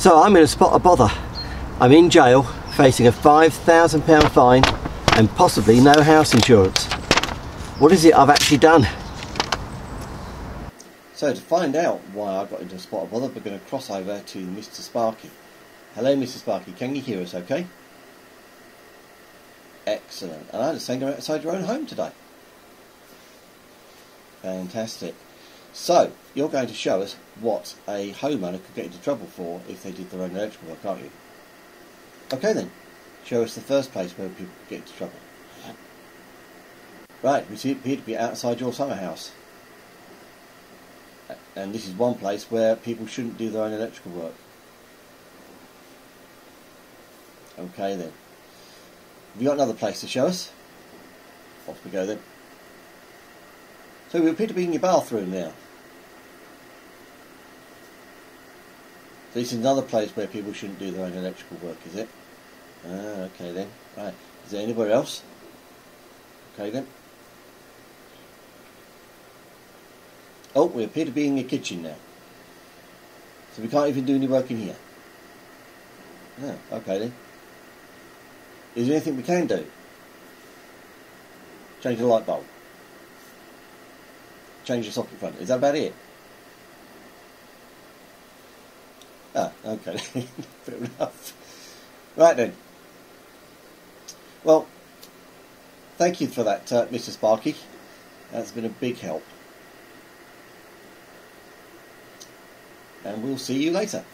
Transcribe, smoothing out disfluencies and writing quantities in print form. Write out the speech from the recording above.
So I'm in a spot of bother. I'm in jail, facing a £5,000 fine and possibly no house insurance. What is it I've actually done? So to find out why I got into a spot of bother, we're going to cross over to Mr. Sparky. Hello Mr. Sparky, can you hear us okay? Excellent. And I understand you're outside your own home today. Fantastic. So, you're going to show us what a homeowner could get into trouble for if they did their own electrical work, aren't you? Okay then, show us the first place where people could get into trouble. Right, we appear to be outside your summer house. And this is one place where people shouldn't do their own electrical work. Okay then. Have you got another place to show us? Off we go then. So we appear to be in your bathroom now. So this is another place where people shouldn't do their own electrical work, is it? Ah, okay then. Right. Is there anywhere else? Okay then. Oh, we appear to be in your kitchen now. So we can't even do any work in here. Ah, okay then. Is there anything we can do? Change the light bulb. Change the socket front. Is that about it? Ah, okay. Fair enough. Right then. Well, thank you for that, Mr. Sparky. That's been a big help. And we'll see you later.